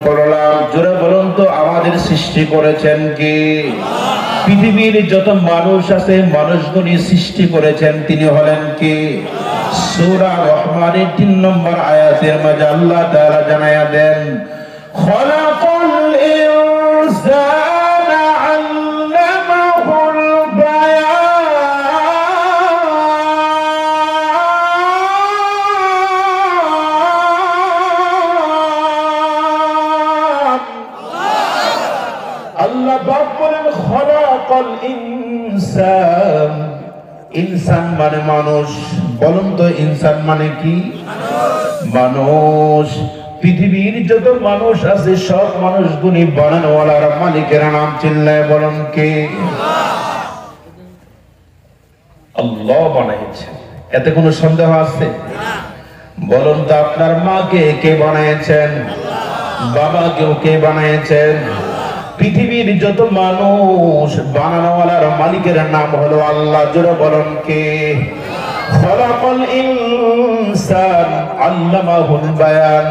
করলাম, জোরে বলুন তো আমাদের সৃষ্টি করেছেন কে? পৃথিবীর যত মানুষ আছে মানুষগুলি সৃষ্টি করেছেন তিনি হলেন কে? সূরা রহমানের ৩ নম্বর আয়াতের মাঝে আল্লাহ তাআলা জানায়া দেন, খলাকাল ইনসানা আল্লামাহুল বায়ান। আল্লাহ পাক বলেন খলাকাল ইনসান, ইনসান মানে মানুষ। বলুন তো ইনসান মানে কি? মানুষ। পৃথিবীর যত মানুষ আছে সব মানুষগুলি বানানোওয়ালার মালিকের নাম চিল্লায় বলুন কে? আল্লাহ বানাইছেন, এতে কোনো সন্দেহ আছে? বলুন তো আপনার মাকে কে বানিয়েছেন? বাবাকেও কে বানিয়েছেন? পৃথিবীর যত মানুষ বানানোওয়ালার মালিকের নাম হলো আল্লাহ। জোরে বলুন কে? খলাকাল ইনসান আল্লামাহুল বায়ান।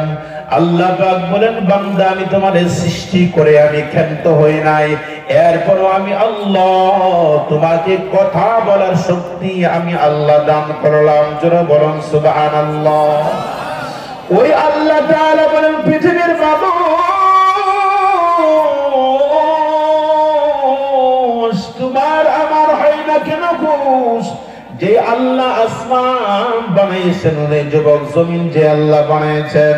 আল্লাহ পাক বলেন, বান্দা আমি তোমাদের সৃষ্টি করে আমি ক্ষান্ত হই নাই, এরপরও আমি আল্লাহ তোমাকে কথা বলার শক্তি আমি আল্লাহ দান করলাম। জোরে বলুন সুবহানাল্লাহ। ওই আল্লাহ তাআলা বলেন, পৃথিবীর মানুষ তোমার আমার হয় না কেন ঘুষ? যে আল্লাহ আসমান বানাইছেন, যুবক জমিন যে আল্লাহ বানাইছেন,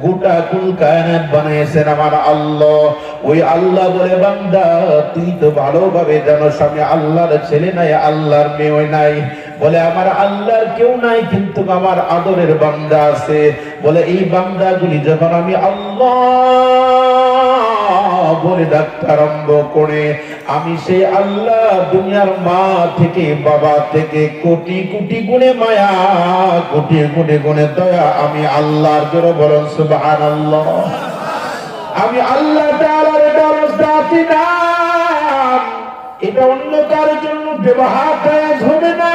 গোটা কুল কায়নাত বানাইছেন আমার আল্লাহ। ওই আল্লাহ বলে, বান্দা তুই তো ভালোভাবে জানোস আমি আল্লাহর ছেলে নাই, আল্লাহর মেয়ে নাই। বলে আমার আল্লাহর কেউ নাই, কিন্তু আমার আদরের বান্দা আছে। বলে এই বান্দাগুলি যখন আমি আল্লাহ বলে ডাকতে আরম্ভ করে, আমি সেই আল্লাহ দুনিয়ার মা থেকে বাবা থেকে কোটি কোটি গুণে মায়া, কোটি কোটি গুণে দয়া আমি আল্লাহর। জোরে বলুন সুবহানাল্লাহ। আমি আল্লাহ তাআলার দরজাতি নাম, এটা অন্য কারোর জন্য ব্যবহার জায়েজ হবে না।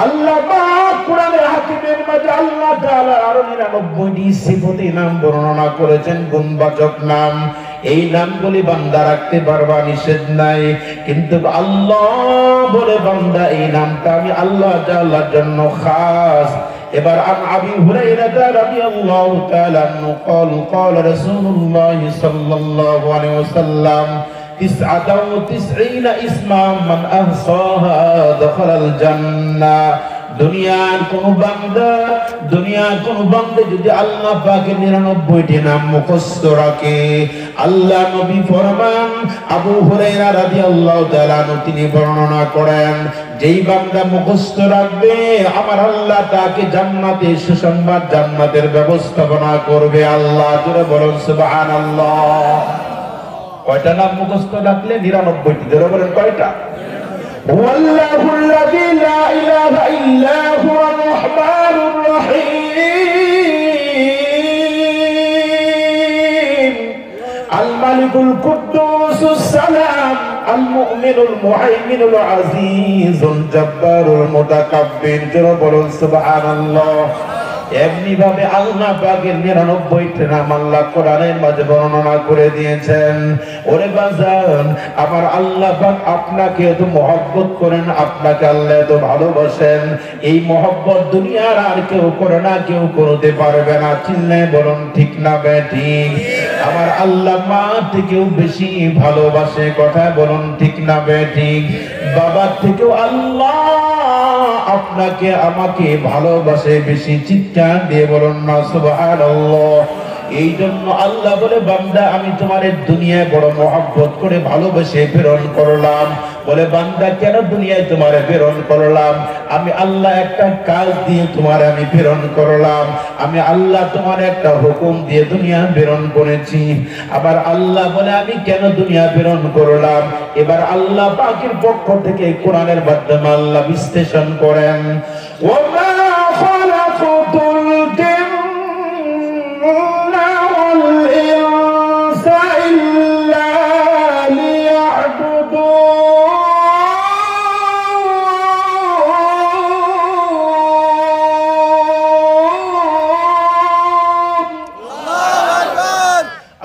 আল্লাহ পাক কোরআনে হাকিমের মাঝে আল্লাহ তাআলা আরো 99টি সিফাতি নাম বর্ণনা করেছেন, গুণবাচক নাম। এই নামগুলি বান্দা রাখতে পারবা, নিষেধ নাই, কিন্তু আল্লাহ বলে বান্দা এই নামটা আমি আল্লাহ তাআলার জন্য খাস। এবার আন আবি হুরায়রা রাদিয়াল্লাহু তাআলা আনহু قال قال رسول الله صلى الله عليه وسلم 99 اسما من احصاها دخل الجنه। দুনিয়ার কোন বান্দা যদি আল্লাহ পাকের 99টি নাম মুখস্থ রাখে, আল্লাহ নবী ফরমান, আবু হুরায়রা রাদিয়াল্লাহু তাআলা আনহু তিনি বর্ণনা করেন, যেই বান্দা মুখস্থ রাখবে আমার আল্লাহ তাকে জান্নাতে সুসংবাদ, জান্নাতের ব্যবস্থাপনা করবে আল্লাহ। জোরে বলুন সুবহানাল্লাহ। কয়টা নাম মুখস্থ রাখলে? 99টি। জোরে বলেন কয়টা? والله الذي لا إله إلا هو الرحمن الرحيم الملك القدوس السلام المؤمن المهيمن العزيز الجبار المتكبر। জোরে বলুন সুবহানাল্লাহ। এমনি ভাবে আল্লাহ পাকের 99টি নাম আল্লাহ কোরআনের মাঝে বর্ণনা করে দিয়েছেন। ওরে বাজান, আমার আল্লাহ পাক আপনাকে এত মহব্বত করেন, আপনাকে আল্লাহ এত ভালোবাসেন, এই মহব্বত দুনিয়ার আর কেউ করে না, কেউ করতে পারবে না। চিল্লায় বলুন ঠিক না বেঠিক? আমার আল্লাহ মা থেকেও বেশি ভালোবাসে, কথা বলুন ঠিক না বেঠিক? বাবার থেকেও আল্লাহ আপনাকে আমাকে ভালোবাসে বেশি। চিৎকার দিয়ে বলুন না সুবহানাল্লাহ। এই জন্য আল্লাহ বলে, বান্দা আমি তোমার দুনিয়ায় বড় মহব্বত করে ভালোবেসে প্রেরণ করলাম। বলে বান্দা কেন দুনিয়ায় তোমারে প্রেরণ করলাম? আমি আল্লাহ একটা কাজ দিয়ে তোমার আমি প্রেরণ করলাম। আমি আল্লাহ তোমার একটা হুকুম দিয়ে দুনিয়া প্রেরণ করেছি। আবার আল্লাহ বলে, আমি কেন দুনিয়া প্রেরণ করলাম? এবার আল্লাহ পাকের পক্ষ থেকে কোরআনের মাধ্যমে আল্লাহ বিশ্লেষণ করেন, ওয়া মা খালাকুতুল জিন্না ওয়াল ইনসা ইল্লা লিয়াবুদুন।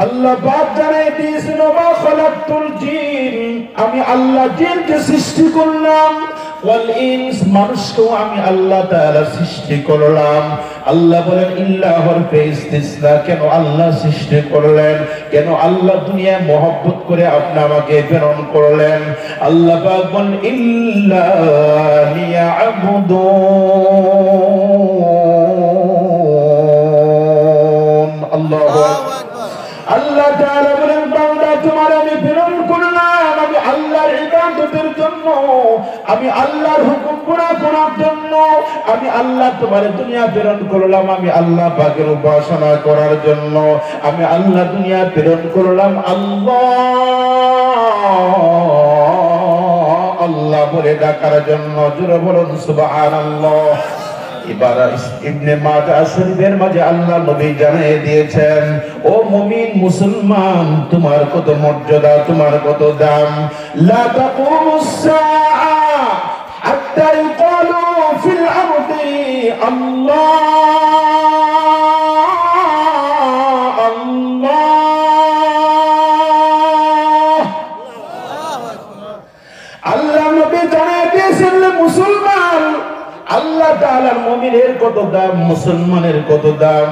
আল্লাহ পাক জানাই দিয়েছেন মা খালাকতুল জিন, আমি আল্লাহ জিনকে সৃষ্টি করলাম, ওয়াল ইনস মানুষকেও আমি আল্লাহ তাআলা সৃষ্টি করলাম। আল্লাহ বলেন ইল্লা হরফে ইস্তিসনা, কেন আল্লাহ সৃষ্টি করলেন, কেন আল্লাহ দুনিয়ায় মহব্বত করে আপনি আমাকে প্রেরণ করলেন। আল্লাহ পাক বলেন ইল্লা লিয়াবুদুন। আল্লাহু আকবার। আল্লাহ তাআলা বলেন বান্দা তোমার আমি প্রেরণ করলাম আমি আল্লাহর ইবাদতের জন্য, আমি আল্লাহর হুকুম পুরা করার জন্য, আমি আল্লাহ তোমার দুনিয়া প্রেরণ করলাম আমি আল্লাহ পাকের উপাসনা করার জন্য, আমি আল্লাহ দুনিয়া প্রেরণ করলাম আল্লাহ আল্লাহ বলে ডাকার জন্য। জোরে বলুন সুবহানাল্লাহ। এবার ইবনে মাজাহ শরীফের মাঝে আল্লাহ নবী জানিয়ে দিয়েছেন, ও মুমিন মুসলমান তোমার কত মর্যাদা, তোমার কত দাম। লা তাকুমুস সাআ হাত্তা ইউকালু ফিল আরদি আল্লাহ আল্লাহ। আল্লাহ নবী জানিয়ে দিয়েছেন মুসলমান আল্লাহ তাআলার মুমিনের কত দাম, মুসলমানের কত দাম।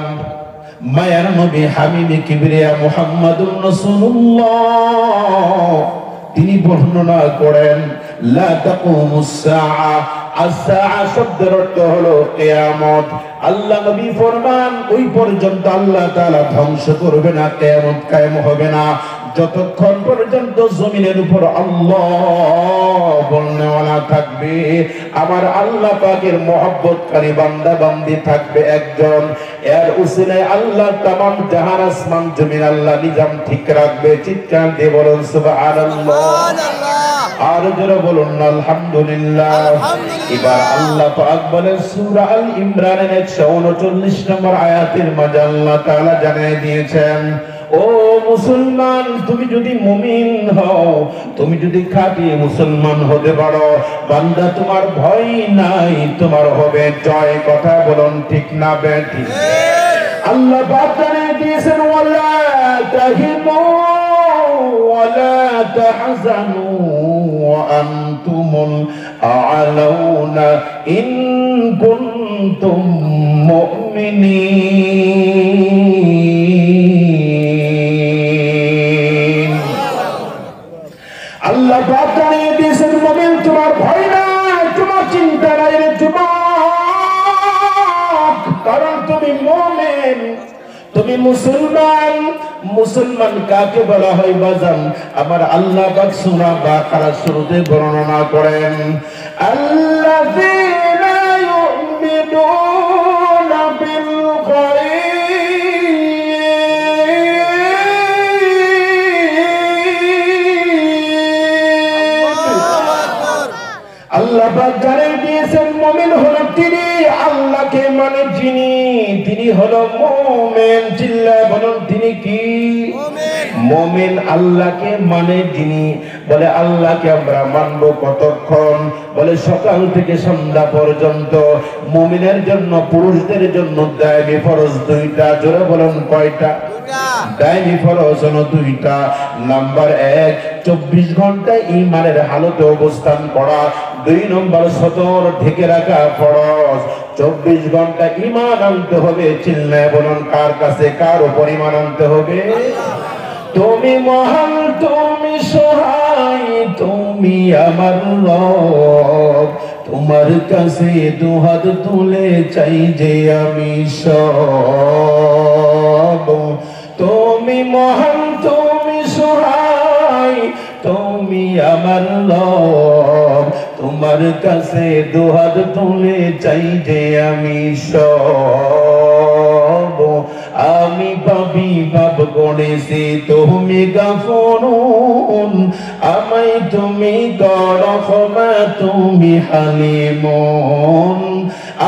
মায়ার নবী হাবিবে কিবরিয়া মুহাম্মাদুর রাসূলুল্লাহ তিনি বর্ণনা করেন লা তাকুমুস সাআ, as-সাআ শব্দের অর্থ হলো কিয়ামত। আল্লাহ নবী ফরমান ওই পর্যন্ত আল্লাহ তাআলা ধ্বংস করবে না, কিয়ামত কায়েম হবে না যতক্ষণ পর্যন্ত জমিনের উপর আল্লাহ বলনেওয়ালা থাকবে, আমার আল্লাহ পাকের মহব্বতকারী বান্দা বান্দি থাকবে একজন। এর উসিলায় আল্লাহ তামাম জাহান আসমান জমিন আল্লাহ নিজাম ঠিক রাখবে। চিৎকার দিয়ে বলুন সুবহানাল্লাহ, আর জোরে বলুন আলহামদুলিল্লাহ। এবার আল্লাহ পাক বলেন সূরা আল ইমরানের 139 নম্বর আয়াতের মাঝে আল্লাহ তাআলা জানিয়ে দিয়েছেন, ও মুসলমান তুমি যদি মুমিন হও, তুমি যদি খাঁটি মুসলমান হতে পারো, বান্দা তোমার ভয় নাই, তোমার হবে জয়। কথা বলুন ঠিক না বেঠি? আল্লাহ পাক জানিয়ে দিয়েছেন ওয়ালা তাহিনু ওয়ালা তাহজানু ওয়া আনতুমুল আ'লাউনা ইন কুনতুম মুমিনিন। আল্লাহ পাক জানিয়ে দিয়েছেন মুমিন তোমার ভয় নাই, তোমার চিন্তা নাই রে যুবক, কারণ তুমি মুমিন, তুমি মুসলমান। মুসলমান কাকে বলা হয় বাজান? আমার আল্লাহ পাক সূরা বাকারা শুরুতে বর্ণনা করেন আল্লাযীনা ইউমিনুনা বিল আল্লাহ পাক জানিয়ে দিয়েছেন মুমিন হলো তিনি আল্লাহকে মানে যিনি, তিনি হলো মুমিন। চিল্লায় বলুন তিনি কি? মুমিন। আল্লাহকে মানে যিনি। বলে আল্লাহকে আমরা মানব কতক্ষণ? বলে সকাল থেকে সন্ধ্যা পর্যন্ত। মুমিনের জন্য পুরুষদের জন্য দায়মি ফরজ দুইটা। জোরে বলুন কয়টা? দায়মি ফরজ হলো দুইটা। নাম্বার 1 24 ঘন্টা ঈমানের হালতে অবস্থান করা। 2 নম্বর সতর ঢেকে রাখা ফরজ। 24 ঘন্টা ঈমান আনতে হবে। চিল্লায় বলুন কার কাছে, কার উপর ঈমান আনতে হবে? তুমি মহান, তুমি সহায়, তুমি আমার রব, তোমার কাছে দুহাত তুলে চাই যে আমি সব। তুমি মহান, তুমি সহায়, তুমি আমার রব, তোমার কাছে দুহাত তুলে চাই যে আমি সব। আমি পাপী পাপ করেছি, তুমি গফুরুন, আমায় তুমি করো ক্ষমা, তুমি হালিমুন,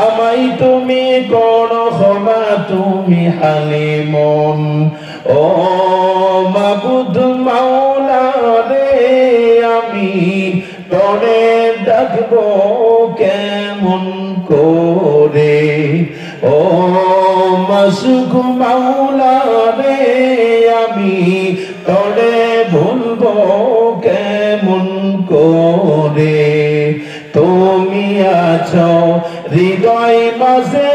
আমায় তুমি করো ক্ষমা, তুমি হালিমুন। ও মাবুদ মাওলা রে, আমি তোরে ডাকবো কেমন করে? ও মাসুক মাওলা রে, আমি তোরে ভুলবো কেমন করে, তুমি আছো হৃদয় মাঝে,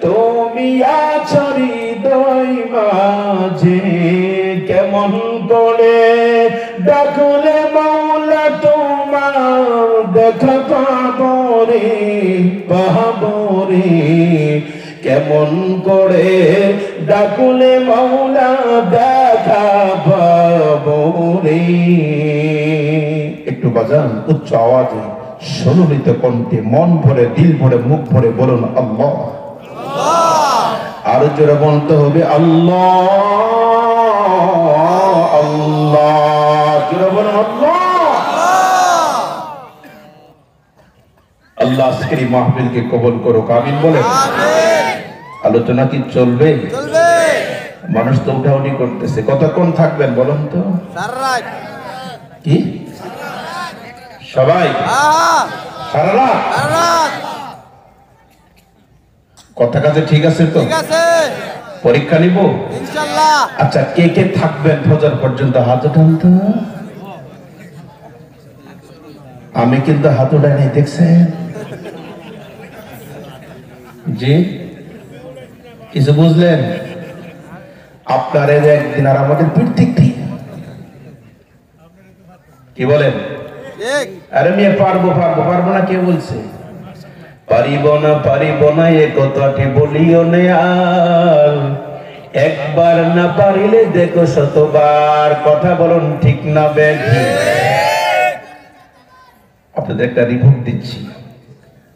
তুমি আছো হৃদয় মাঝে, কেমন করে ডাকলে মাওলা তোমার দেখা পাবো রে, পাবো রে, কেমন করে ডাকলে মাওলা দেখা পাবো রে। একটু বাজান উচ্চ আওয়াজে, সুললিত কণ্ঠে, মন ভরে, দিল ভরে, মুখ ভরে বলুন আল্লাহ। আরো জোরে বলতে হবে আল্লাহ আল্লাহ, জোরে বলুন আল্লাহ। আল্লাহ আজকের এই মাহফিলকে কবুল করুক, আমিন বলেন। আলোচনা কি চলবে? মানুষ তো উঠাউঠি করতেছে, কতক্ষণ থাকবেন বলুন তো? কি সবাই সারা রাত? কথা কাজে ঠিক আছে তো? পরীক্ষা নিব ইনশাআল্লাহ। আচ্ছা, কে কে থাকবেন ফজর পর্যন্ত হাত উঠান তো। আমি কিন্তু হাত উঠাই নাই, দেখছেন? জি, কিছু বুঝলেন? আপনার একদিন আর আমাদের প্রত্যেক দিন, কি বলেন? আরে মেয়ে পারবো পারবো পারবো না কে বলছে? পারিব না এ কথাটি বলিও না আর, একবার না পারিলে দেখো শতবার। কথা বলুন ঠিক না বেঠিক? আপনাদের একটা রিপোর্ট দিচ্ছি,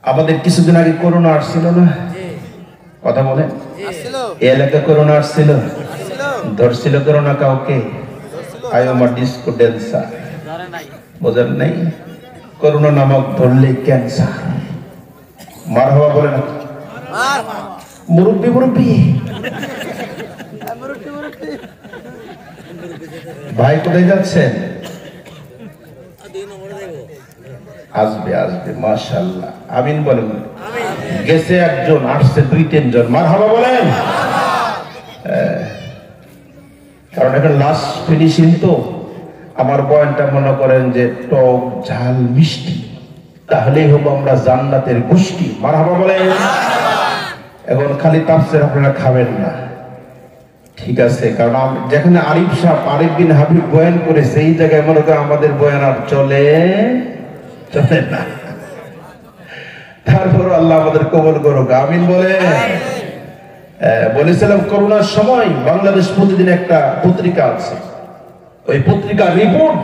আমাদের কিছুদিন আগে করোনা আসছিল না? কথা বলে এই এলাকা করোনা আসছিল, ধরছিল করোনা কাউকে? আয়োমা ডিস্কো ড্যান্সার বোঝেন নাই? করোনা নামক ধরলে ক্যান্সার। মার হওয়া বলে না? মুরব্বী মুরব্বী ভাই কোথায় যাচ্ছেন? আসবে আসবে মাশাআল্লাহ, আমিন বলেন। গেছে একজন, আসছে 2-3 জন, মারহাবা বলেন। কারণ এখন লাস্ট ফিনিশিং তো, আমার বয়ানটা মনে করেন যে টক ঝাল মিষ্টি, তাহলেই হবো আমরা জান্নাতের গোষ্ঠী। মারহাবা বলেন। এখন খালি তাফসীর আপনারা খাবেন না, ঠিক আছে? কারণ যেখানে আরিফ সাহেব, আরিফ বিন হাবিব বয়ান করে, সেই জায়গায় মনে করেন আমাদের বয়ান আর চলে না। তারপর আল্লাহ আমাদের কবুল করুক, আমিন বলে। বলেছিলাম করোনার সময় বাংলাদেশ প্রতিদিন একটা পত্রিকা আছে, ওই পত্রিকার রিপোর্ট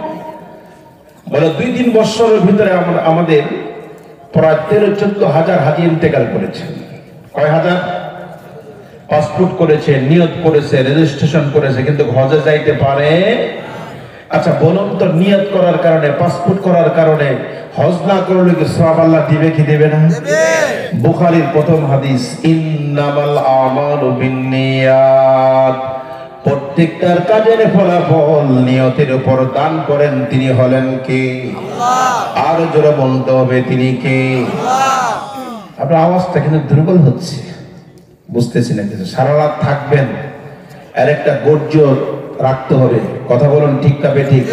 বলে 2-3 বছরের ভিতরে আমাদের প্রায় 13-14 হাজার হাজি ইন্তেকাল করেছে। কয় হাজার? পাসপোর্ট করেছে, নিয়ত করেছে, রেজিস্ট্রেশন করেছে, কিন্তু হজে যাইতে পারে। আচ্ছা বলুন তো, নিয়ত করার কারণে, পাসপোর্ট করার কারণে হজ না করলে কি সওয়াব আল্লাহ দিবে কি দিবে না? বুখারীর প্রথম হাদিস, ইন্নামাল আমালু বিন্নিয়াত, প্রত্যেকটার কাজের ফলাফল নিয়তের উপর দান করেন তিনি হলেন কে? আল্লাহ। আর জোরে বলতে হবে তিনি কে? আল্লাহ। আপনার আওয়াজটা কিন্তু দুর্বল হচ্ছে, বুঝতেছি না কিছু। সারা রাত থাকবেন, আর একটা গর্জ্য রাখতে হবে। কথা বলুন ঠিক না বেঠিক?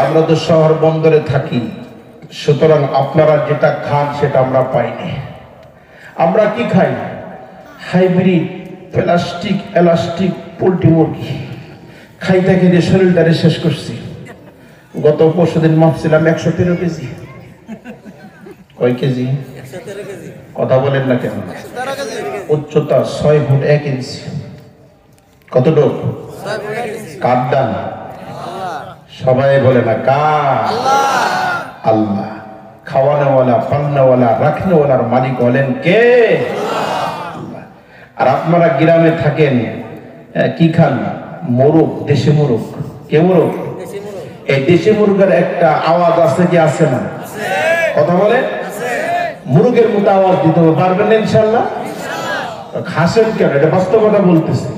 আমরা তো শহর বন্দরে থাকি, সুতরাং আপনারা যেটা খান সেটা আমরা পাইনি। আমরা কি খাই? হাইব্রিড প্লাস্টিক এলাস্টিক পোল্ট্রি মুরগি খাইতে খেতে শরীরটারে শেষ করছি। গত পরশুদিন মাপছিলাম 113 কেজি। কয় কেজি? কথা বলেন না কেন? উচ্চতা 6 ফুট 1 ইঞ্চি। কতটুক? কাদ্দান সবাই বলে না কার? আল্লাহ। খাওয়ানোওয়ালা, পালনেওয়ালা, রাখনেওয়ালার মালিক হলেন কে? আল্লাহ। আর আপনারা গ্রামে থাকেন, কি খান? মোরগ, দেশি মোরগ। কে মোরগ? এই দেশি মুরগের একটা আওয়াজ আছে কি আছে না? কথা বলে মুরগের মতো আওয়াজ দিতে পারবেন ইনশাআল্লাহ? হাসেন কেন? এটা বাস্তবতা বলতেছে।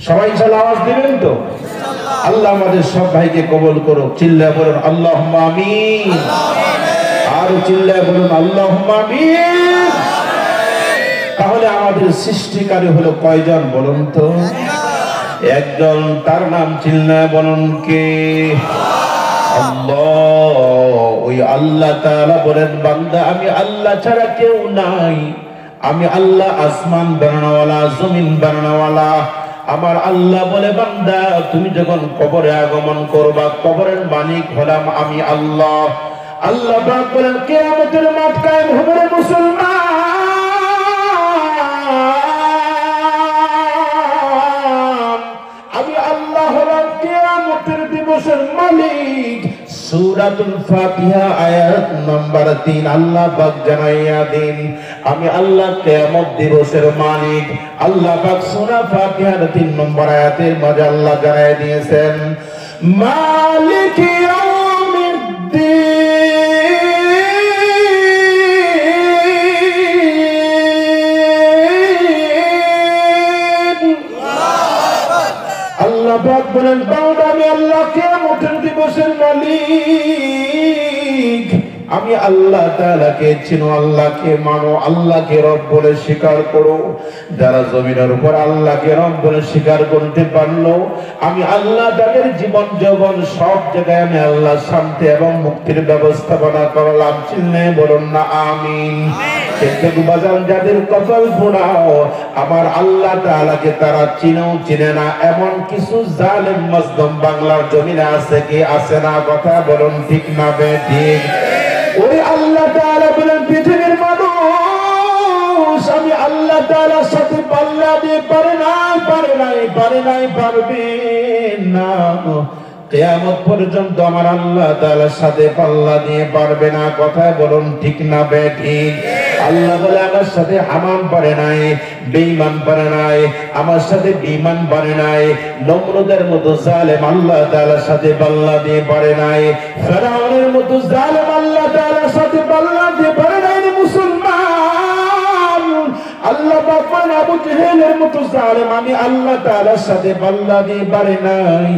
সবাই ইনশাআল্লাহ আওয়াজ দিবেন তো? আল্লাহ আমাদের সব ভাইকে কবুল করুক। চিল্লায় বলুন আল্লাহুম্মা আমিন। আর চিল্লায় বলুন আল্লাহুম্মা আমিন। তাহলে আমাদের সৃষ্টিকারী হলো কয়জন বলুন তো? একজন, তার নাম চিল্লা বলুন কে? আল্লাহ। ওই আল্লাহ তাআলা বলেন, বান্দা আমি আল্লাহ ছাড়া কেউ নাই। আমি আল্লাহ আসমান বানানোওয়ালা, জমিন বানানোওয়ালা। আমার আল্লাহ বলে, বান্দা তুমি যখন কবরে আগমন করবা, কবরের মালিক হলাম আমি আল্লাহ। আল্লাহ পাক বলেন, কিয়ামতের মাঠ কায়েম হবে রে মুসলমান, আমি আল্লাহ হলাম কিয়ামতের দিবসের মালিক। সূরাতুল ফাতিহা আয়াত নাম্বার 3 আল্লাহ পাক জানাইয়া দিন, আমি আল্লাহ কিয়ামত দিবসের মালিক। আল্লাহ পাক সূরা ফাতিহার 3 নম্বর আয়াতের মাঝে আল্লাহ জানাইয়া দিয়েছেন, মালিক ইয়াউমিদ্দিন। আল্লাহ পাক বলেন, বান্দা আমি আল্লাহ কিয়ামতের দিবসের মালিক। আমি আল্লাহ তাআলাকে চিনো, আল্লাহকে মানো, আল্লাহকে রব বলে স্বীকার করো। যারা জমিনের উপর আল্লাহকে রব বলে স্বীকার করতে পারলো, আমি আল্লাহ তাদের জীবন যৌবন সব জায়গায় আমি আল্লাহ শান্তি এবং মুক্তির ব্যবস্থাপনা করলাম। চিল্লে বলুন না আমিন। কিন্তু বাজান যাদের কপাল পোড়াও, আমার আল্লাহ তাআলাকে তারা চিনেও চিনে না, এমন কিছু জালেম মাজলুম বাংলার জমিনে আছে কি আছে না? কথা বলুন ঠিক না বেঠিক? ওই আল্লাহ তাআলা বলেন, পৃথিবীর মানুষ আমি আল্লাহ তাআলার সাথে পাল্লা দিয়ে পারে না। কিয়ামত পর্যন্ত আমার আল্লাহ তাআলার সাথে পাল্লা দিয়ে পারবে না। কথা বলুন ঠিক না বেঠিক? আল্লাহ বলে, আমার সাথে হামান পারে নাই, বেঈমান পারে নাই, আমার সাথে বেঈমান পারে নাই। নমরুদের মতো জালেম আল্লাহ তাআলার সাথে পাল্লা দিয়ে পারে নাই। ফিরআউনের মতো জালেম আল্লাহ তাআলার সাথে পাল্লা দিয়ে পারে নাই মুসলমান। আল্লাহ পাক বলেন, আবু জেহেলের মতো জালেম আমি আল্লাহ তাআলার সাথে পাল্লা দিয়ে পারে নাই।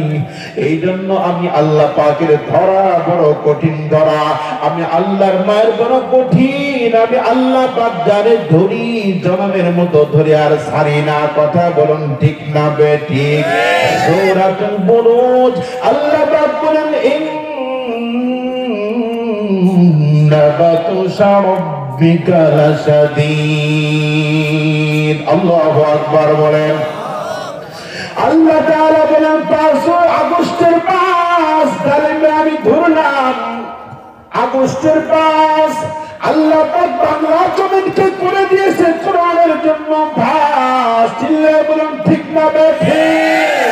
এই জন্য আমি আল্লাহ পাকের ধরা বড় কঠিন ধরা, আমি আল্লাহর মায়ের বড় কঠিন। আমি আল্লাহ পাক যারে ধরি জনমের মতো ধরে আর ছাড়ি না। কথা বলুন ঠিক না বেঠিক? সূরাতুল বুরুজ আল্লাহ পাক বলেন, ইন্না বাতুশা রাব্বিকা লাশাদীদ। আল্লাহু আকবার বলেন। আল্লাহ তাআলা বলেন, 5 আগস্টের 5 জালেমে আমি ধরলাম। আগস্টের 5 আল্লাহ পাক বাংলা জমিনকে করে দিয়েছে কোরআনের জন্য ভাস। চিল্লায়ে বলুন ঠিক না বেঠিক?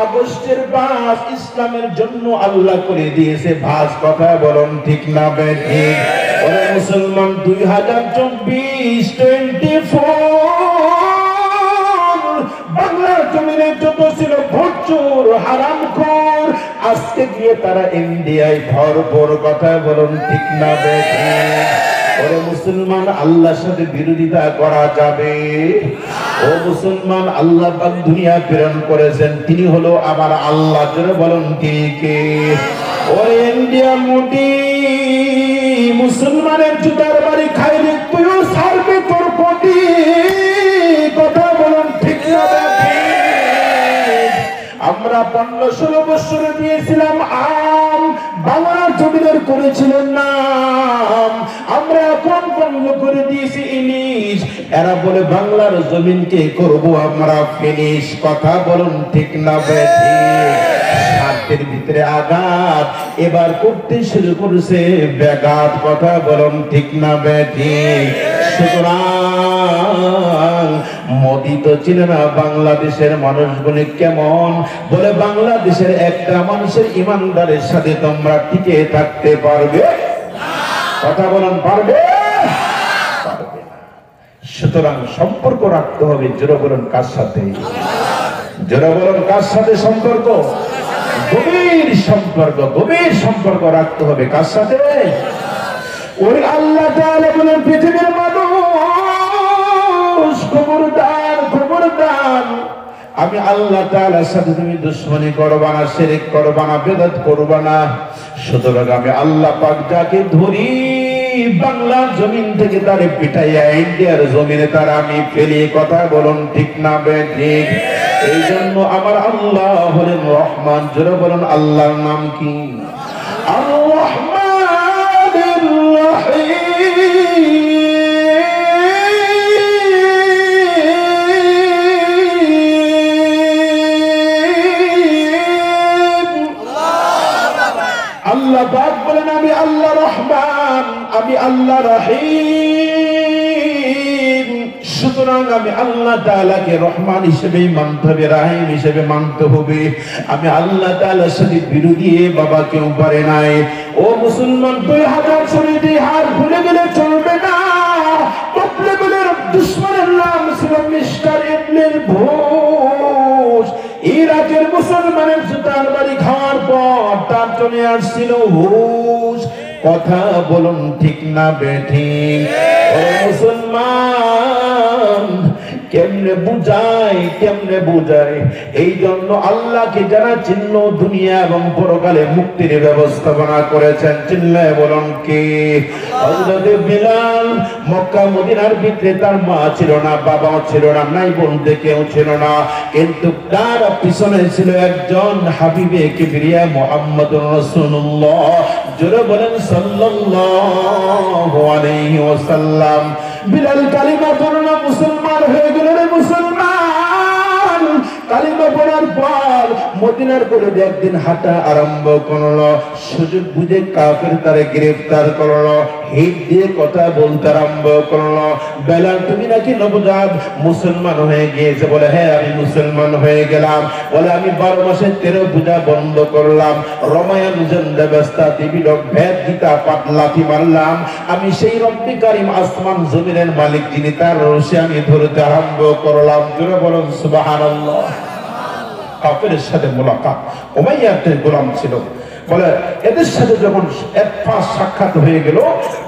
আগস্টের 5 ইসলামের জন্য আল্লাহ করে দিয়েছে ভাস। কথা বলুন ঠিক না বেঠিক? ওরে মুসলমান, 2024 বাংলার জমিনে যত ছিল ভোটচোর হারামখোর, আজকে গিয়ে তারা ইন্ডিয়ায় ভরপুর। কথা বলুন ঠিক না বেঠিক? ওরে মুসলমান, আল্লাহর সাথে বিরোধিতা করা যাবে? ও মুসলমান, আল্লাহ পাক দুনিয়া প্রেরণ করেছেন, তিনি হলো আমার আল্লাহ। জোরে বলুন কে? ওরে ইন্ডিয়া মোদি মুসলমানের জুতার বাড়ি খাইলে তুইও ছাড়বি তোর পটি। কথা বলুন ঠিক না বেঠিক? আমরা 15-16 বছর দিয়েছিলাম আম, বাংলার জমিনের করেছিলেন নাম। আমরা এখন বন্ধ করে দিয়েছি ইলিশ। এরা বলে বাংলার জমিনকে করব আমরা ফিনিশ। কথা বলুন ঠিক না বেঠিক? স্বার্থের ভিতরে আঘাত এবার করতে শুরু করেছে ব্যাঘাত। কথা বলুন ঠিক না বেঠিক? সুতরাং মোদি তো ছিল না বাংলাদেশের মানুষগুলি কেমন, বলে বাংলাদেশের একটা মানুষের ইমানদারের সাথে তোমরা টিকে থাকতে পারবে? কথা বলুন পারবে? পারবে না। সুতরাং সম্পর্ক রাখতে হবে। জোরে বলুন কার সাথে? জোরে বলুন কার সাথে সম্পর্ক? গভীর সম্পর্ক রাখতে হবে। কার সাথে? ওই আল্লাহ তাআলা বলেন, পৃথিবীর মানুষ খবরদার, আমি আল্লাহ তাআলার সাথে তুমি দুশমনি করবা না, শিরক করবা না, বিদআত করবা না। সুতরাং আমি আল্লাহ পাক যাকে ধরি বাংলার জমিন থেকে তারে পিঠাইয়া ইন্ডিয়ার জমিনে তার আমি ফেলি। কথা বলুন ঠিক না বেঠিক? এই জন্য আমার আল্লাহ হলেন রহমান। জোরে বলুন আল্লাহর নাম কি? আর রহমানির রহিম। আল্লাহ পাক বলেন আমি আল্লাহ রহমান, আমি আল্লাহ রহিম। সুতরাং আমি আল্লাহ তাআলাকে রহমান হিসেবেই মানতে হবে, রহিম হিসেবে মানতে হবে। আমি আল্লাহ তাআলার সাথে বিরোধী বাবা কেউ পারে নাই। ও মুসলমান, 2000 হার ভুলে গেলে চলবে না। প্রবলেমের দুশমনের নাম ছিল মিস্টার ইবনুল ঘোষ। ইরাকের মুসলমানের জুতার বাড়ি খাওয়ার পর তার চলে আসছিল হুশ। কথা বলুন ঠিক না বেঠিক? ও মুসলমান, কেমনে বুঝায়, কেমনে বুঝায়? এই জন্য আল্লাহকে যারা চিনল দুনিয়া এবং পরকালে মুক্তির ব্যবস্থাপনা করেছেন। চিল্লায় বলুন কে? হযরত বিলাল মক্কা মদিনার ভিতরে তার মা ছিল না, বাবাও ছিল না, নাই বলতে কেউ ছিল না, কিন্তু তার পিছনে ছিল একজন হাবিবে কিবরিয়া মুহাম্মদুর রাসূলুল্লাহ। জোরে বলেন সাল্লাল্লাহু আলাইহি ওয়াসাল্লাম। বিলাল কালিমা পড়লো, মুসলমান হয়ে গেল রে মুসলমান। কালিমা পড়ার পর মদিনার করে একদিন হাঁটা আরম্ভ করলো। সুযোগ বুঝে কাফের তারে গ্রেফতার করলো, হিট দিয়ে কথা বলতে আরম্ভ করলো। বেলাল তুমি নাকি নবজাত মুসলমান হয়ে গিয়েছে? বলে হ্যাঁ আমি মুসলমান হয়ে গেলাম। বলে আমি 12 মাসে 13 পূজা বন্ধ করলাম, রমায়ণ জন্দা ব্যস্তা টিভি লোক ভেদ গীতা পাঠ লাথি মারলাম। আমি সেই রব্বি কারিম আসমান জমিনের মালিক যিনি, তার রশি আমি ধরতে আরম্ভ করলাম। জোরে বলুন সুবহানাল্লাহ। কাফেরের সাথে মুলাকাত, উমাইয়াদের গোলাম ছিল। বলে এদের সাথে যখন এক পাঁচ সাক্ষাৎ হয়ে গেল,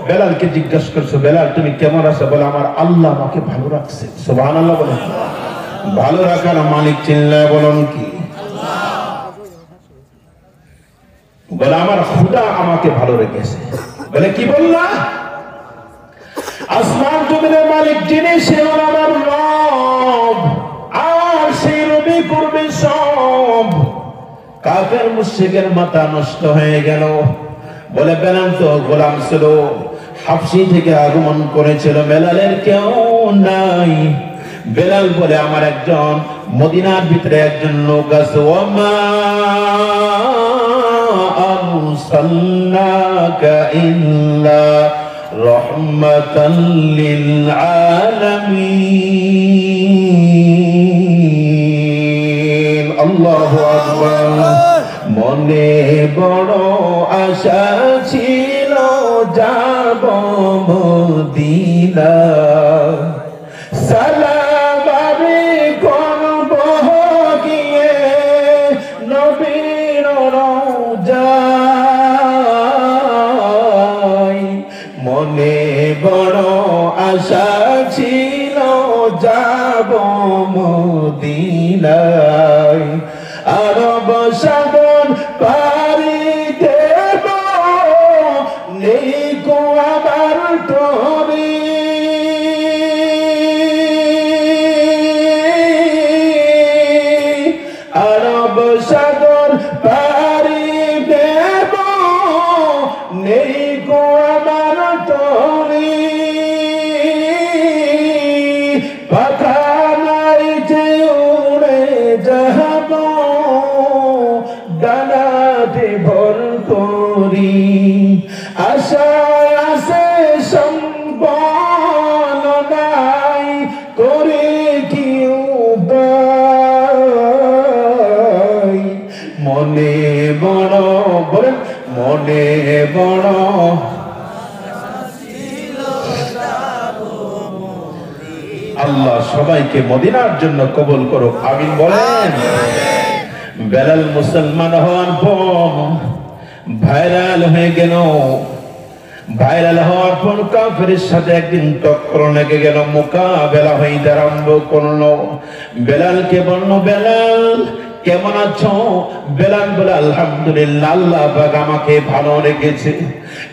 বেলালকে জিজ্ঞাসা করছে বেলাল তুমি কেমন আছো? বলে আমার আল্লাহ আমাকে ভালো রাখছে। সুবহানাল্লাহ বলেন। ভালো রাখার মালিক চিল্লায় বলুন কি? বলে আমার খোদা আমাকে ভালো রেখেছে। বলে কি বললা? আসমান জমিনের মালিক যিনি, সে আমার রব, আর সেই রবি করবে সব। কাফের মুশরিকের মাথা নষ্ট হয়ে গেল। বলে বেলাল তো গোলাম ছিল, হাবশী থেকে আগমন করেছিল, বেলালের কেউ নাই। বেলাল বলে আমার একজন মদিনার ভিতরে একজন লোক আছে। ওমা আরসালনাকা ইল্লা রাহমাতাল লিল আলামিন। আল্লাহু আকবার। মনে বড় আশা ছিল যাব মদিনা, সালাম আমি করব গিয়ে নবীর রওজায়। মনে বড় আশা ছিল যাব মদিনায়। আরব সাগর পাড়ি দেব, নেই কো আমার তরি। আরব সাগর পাড়ি দেব, নেই কো আমার তরি। পাখা নাই যে উড়ে যাব, ডানাতে ভর করি। আশা আছে সম্বল নাই, করে কি উপায়। মনে বড়, বলেন মনে বড় আল্লাহ সবাইকে মদিনার জন্য কবুল করুক, আমিন বলেন। বেলাল মুসলমান হওয়ার পর ভাইরাল হয়ে গেল। ভাইরাল হওয়ার পর কাফেরের সাথে একদিন টক্কর লেগে গেল, মোকাবেলা হইতে আরম্ভ করলো। বেলালকে বলল বেলাল কেমন আছো? বেলাল বলে আলহামদুলিল্লাহ, আল্লাহ পাক আমাকে ভালো রেখেছে।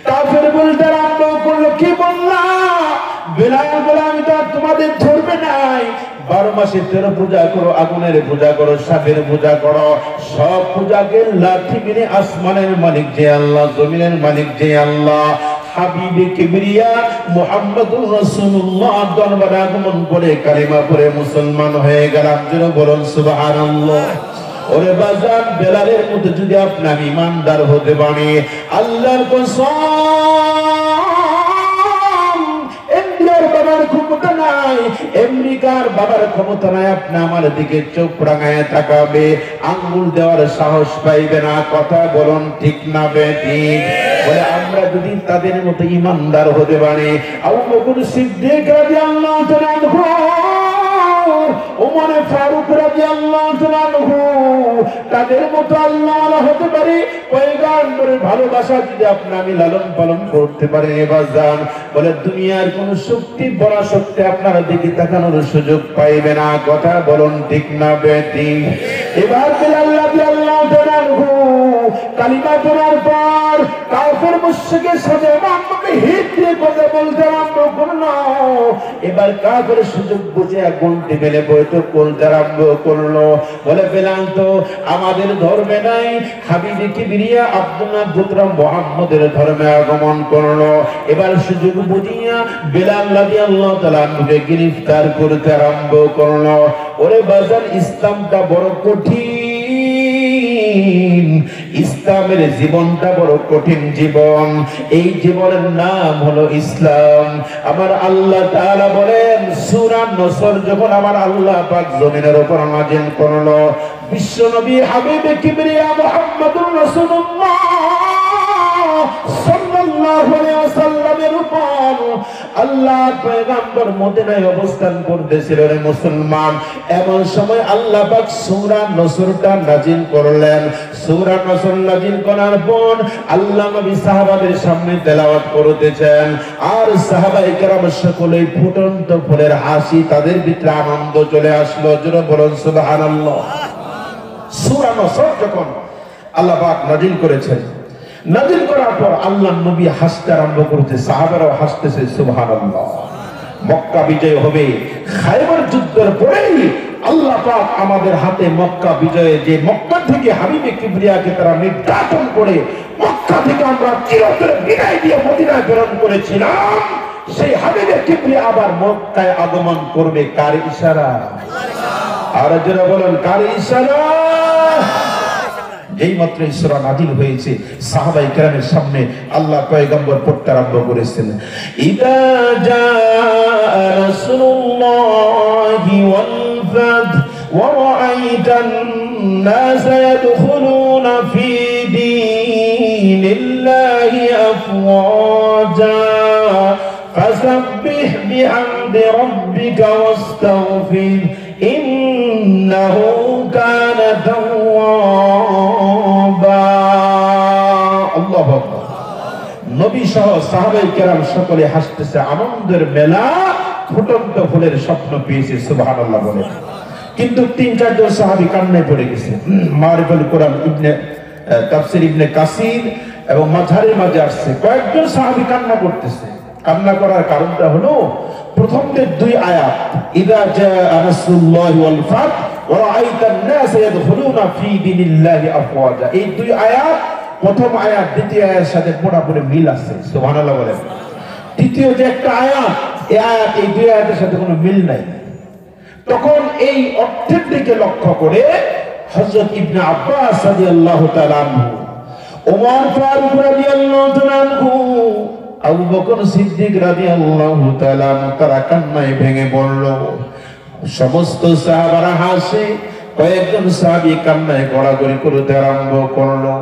কাফের বলতে আরম্ভ করলো, কি বললা? বেলাল বলে আমি তো তোমাদের ধরবে নাই, 12 মাসে 13 পূজা করো, আগুনের পূজা করো, সাপের পূজা করো, সব পূজাকে লাঠি মেরে আসমানের মালিক যে আল্লাহ, জমিনের মালিক যে আল্লাহ, হাবিবে কিবরিয়া মুহাম্মদুর রাসূলুল্লাহ দরবারে আগমন করে কালিমা পড়ে মুসলমান হয়ে গেলাম। যেন বলুন সুবহানাল্লাহ। ওরে বাজান, বেলালের মতো যদি আপনি ঈমানদার হতে পারি, আল্লাহর কসম, ইন্ডিয়ার বাবার ক্ষমতা নাই, আমেরিকার বাবার ক্ষমতা নাই, আপনি আমার দিকে চোখ রাঙায় তাকাবে, আঙ্গুল দেওয়ার সাহস পাইবে না। কথা বলুন ঠিক না বেঠিক? বলে আমরা যদি তাদের মতো ঈমানদার হতে পারি, আবু বকর সিদ্দিক রাদিয়াল্লাহু তাআলা আনহু, ওমর ফারুক রাদিয়াল্লাহু তাআলা আনহু, তাদের মতো আল্লাহওয়ালা হতে পারি, পয়গম্বরের ভালোবাসা যদি আপনি লালন পালন করতে পারেন, এবার যান বলে দুনিয়ার কোন শক্তি, বড় শক্তি আপনার দিকে তাকানোর সুযোগ পাইবে না। কথা বলুন ঠিক না বেঠিক? এবার বেলাল রাদিয়াল্লাহু তাআলা আনহু কালিমা পড়ার পর কাফের মুশরিকের সাথে আমাকে হিট দিয়ে কথা বলতে আরম্ভ করলো। এবার কাফের সুযোগ বুঝে গুনতে বেলে বৈঠক করতে আরম্ভ করলো। বলে বেলাল তো আমাদের ধর্মে নাই, হাবিবে কিবরিয়া আব্দুল্লাহ পুত্র মুহাম্মদের ধর্মে আগমন করলো। এবার সুযোগ বুঝিয়া বেলাল রাদিয়াল্লাহু তাআলা আনহুকে গ্রেফতার করতে আরম্ভ করলো। ওরে বাজার, ইসলামটা বড় কঠিন, ইসলামের জীবনটা বড় কঠিন জীবন। এই জীবনের নাম হলো ইসলাম। আমার আল্লাহ তাআলা বলেন সূরা নসর যখন আমার আল্লাহ পাক জমিনের উপর নাযিল করলো, বিশ্ব নবী হাবিবে কিবরিয়া মুহাম্মদুর রাসূলুল্লাহ সাল্লাল্লাহু আলাইহি ওয়াসাল্লামের উপর আল্লাহ পয়গম্বর মদিনায় অবস্থান করতেছিল। রে মুসলমান, এমন সময় আল্লাহ পাক সূরা নসরটা নাযিল করলেন। সূরা নসর নাযিল করার পর আল্লাহ নবী সাহাবাদের সামনে তেলাওয়াত করতেছেন, আর সাহাবায়ে কেরাম সকলেই ফুটন্ত ফুলের হাসি, তাদের ভিতরে আনন্দ চলে আসলো। জোরে বলুন সুবহানাল্লাহ। সূরা নসর যখন আল্লাহ পাক নাযিল করেছেন, নাযিল করার পর আল্লাহ নবী হাসতে আরম্ভ করতে, সাহাবারাও হাসতেছে। সুবহানাল্লাহ। মক্কা বিজয় হবে, খায়বার যুদ্ধের পরেই আল্লাহ পাক আমাদের হাতে মক্কা বিজয়ে, যে মক্কা থেকে হাবিবে কিবরিয়াকে তারা নির্যাতন করে মক্কা থেকে আমরা চিরতরে বিদায় দিয়ে মদিনায় প্রেরণ করেছিলাম, সেই হাবিবে কিবরিয়া আবার মক্কায় আগমন করবে। কার ইশারা? আর যারা বলেন কার ইশারা? এই মাত্র সূরা নাযিল হয়েছে, সাহাবায়ে কেরামের সামনে আল্লাহ পয়গম্বর পড়তে আরম্ভ করেছেন, ইদা জাআ রাসূলুল্লাহি ওয়াল ফাত ওয়া রাআইতান নাস ইয়াদখুলুনা ফি দীনিল্লাহি আফওয়াজা ফাসাব্বিহ বিহামদি রাব্বিকা ওয়াস্তাগফির ইন্নাহু কানা তাওয়াবা। আল্লাহু আকবার। নবী সহ সাহাবায়ে কেরাম সকলে হাসতেছে, আনন্দের মেলা, ফুটন্ত ফুলের স্বপ্ন পেয়েছে। সুবহানাল্লাহ বলে। কিন্তু 3-4 জন সাহাবী কান্নায় পড়ে গেছে। মারিফুল কোরআন ইবনে তাফসীর ইবনে কাসির এবং মাঝারের মাঝে আসছে, কয়েকজন সাহাবী কান্না করতেছে। কান্না করার কারণটা হলো প্রথম 2 আয়াত, ইদা জাআ নাসরুল্লাহি ওয়াল ফাত ওয়া রাআইতান নাস ইয়াদখুলুনা ফি দীনিল্লাহি আফওয়াজা। এই 2 আয়াত, প্রথম আয়াত দ্বিতীয় আয়াতের সাথে পুরোপুরি মিল আছে। সুবহানাল্লাহ বলেন। দ্বিতীয় যে একটা আয়াত, এই আয়াত এই 2 আয়াতের সাথে কোনো মিল নাই। তখন এই অর্থের দিকে লক্ষ্য করে হযরত ইবনে আব্বাস রাদিয়াল্লাহু তাআলা আনহু, ওমর ফারুক রাদিয়াল্লাহু তাআলা আনহু, আবু বকর সিদ্দিক রাদিয়াল্লাহু তাআলা তারা কান্নায় ভেঙে পড়ল। সমস্ত সাহাবারা হাসে, কয়েকজন সাহাবী কান্নায় গড়াগড়ি করতে আরম্ভ করলো।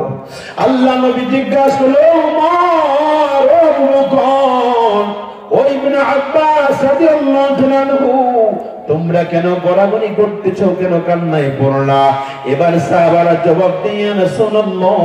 আল্লাহ নবী জিজ্ঞাসা করলো, ওমর, ও আবু বকর, ও ইবনে আব্বাস রাদিয়াল্লাহু তাআলা আনহু, তোমরা কেন গড়াগড়ি করতেছো, কেন কান্নায় পড়লা? এবার সাহাবারা জবাব দিয়ে রাসূলুল্লাহ,